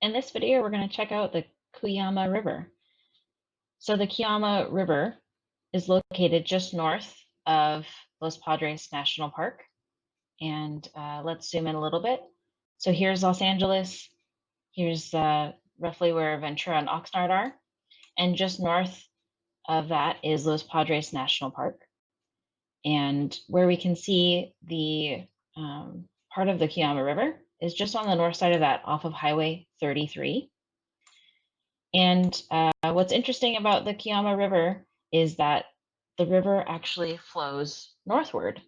In this video, we're going to check out the Cuyama River. So the Cuyama River is located just north of Los Padres National Park. And let's zoom in a little bit. So here's Los Angeles. Here's roughly where Ventura and Oxnard are. And just north of that is Los Padres National Park. And where we can see the part of the Cuyama River is just on the north side of that off of Highway 33. And what's interesting about the Cuyama River is that the river actually flows northward,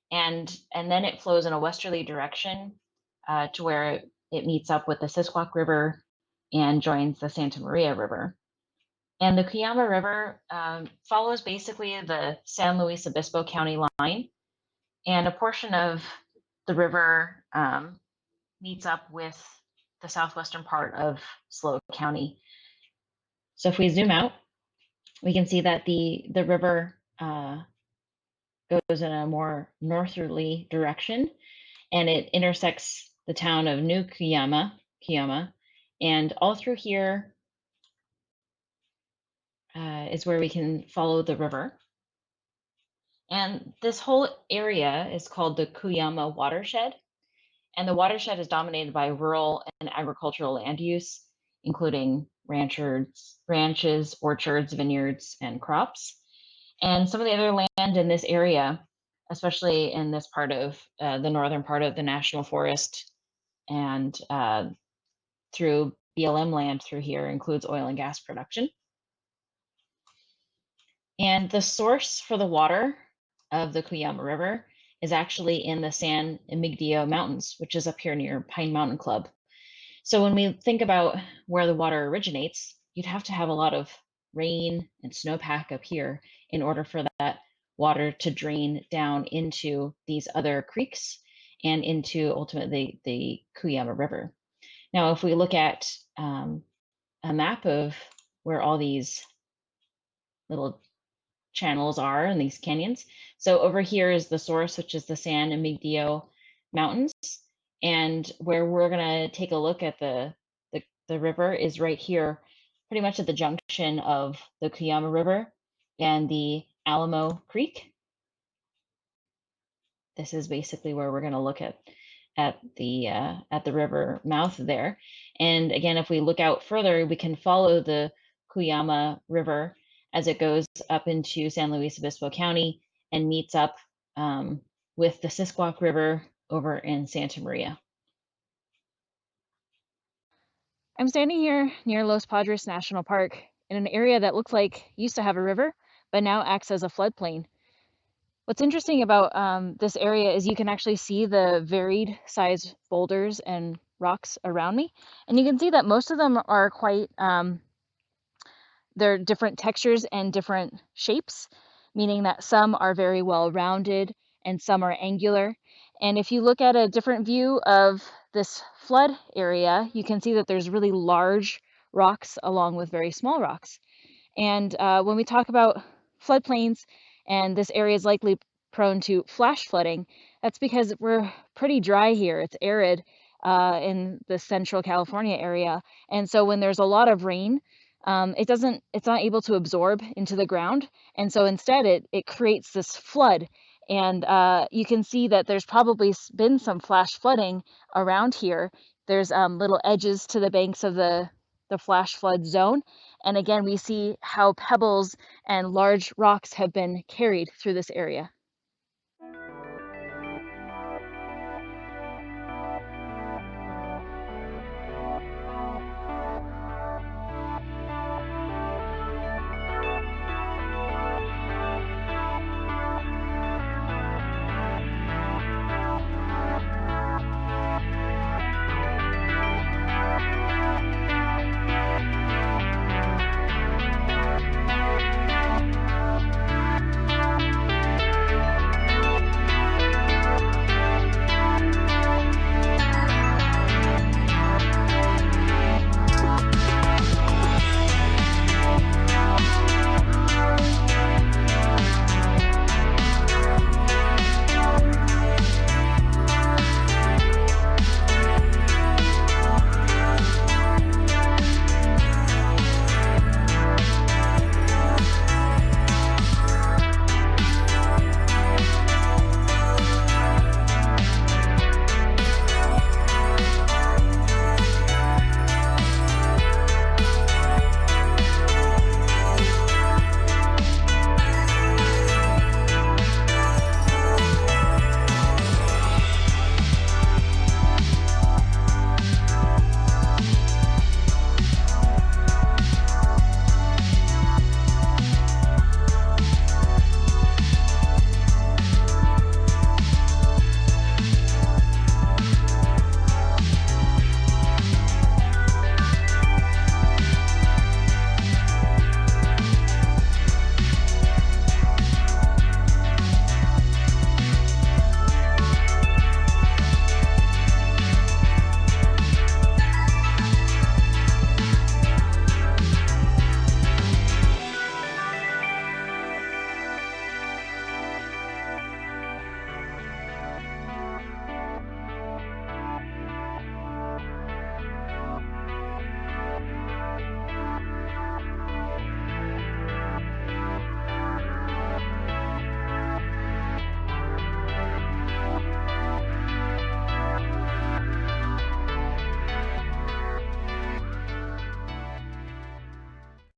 and then it flows in a westerly direction to where it meets up with the Sisquoc River and joins the Santa Maria River. And the Cuyama River follows basically the San Luis Obispo County line, and a portion of the river meets up with the southwestern part of SLO County. So if we zoom out, we can see that the river goes in a more northerly direction, and it intersects the town of New Cuyama, and all through here is where we can follow the river. And this whole area is called the Cuyama watershed, and the watershed is dominated by rural and agricultural land use, including ranches, orchards, vineyards, and crops. And some of the other land in this area, especially in this part of the northern part of the national forest and through BLM land through here, includes oil and gas production. And the source for the water of the Cuyama River is actually in the San Emigdio Mountains, which is up here near Pine Mountain Club. So when we think about where the water originates, you'd have to have a lot of rain and snowpack up here in order for that water to drain down into these other creeks and into ultimately the Cuyama River. Now, if we look at a map of where all these little channels are and these canyons. So over here is the source, which is the San Emigdio Mountains. And where we're going to take a look at the river is right here, pretty much at the junction of the Cuyama River and the Alamo Creek. This is basically where we're going to look at the river mouth there. And again, if we look out further, we can follow the Cuyama River as it goes up into San Luis Obispo County and meets up with the Sisquoc River over in Santa Maria. I'm standing here near Los Padres National Park in an area that looks like used to have a river, but now acts as a floodplain. What's interesting about this area is you can actually see the varied size boulders and rocks around me. And you can see that most of them are quite, they're different textures and different shapes, meaning that some are very well rounded and some are angular. And if you look at a different view of this flood area, you can see that there's really large rocks along with very small rocks. And when we talk about floodplains, and this area is likely prone to flash flooding, that's because we're pretty dry here. It's arid in the central California area. And so when there's a lot of rain, it's not able to absorb into the ground. And so instead it creates this flood. And you can see that there's probably been some flash flooding around here. There's little edges to the banks of the flash flood zone. And again, we see how pebbles and large rocks have been carried through this area.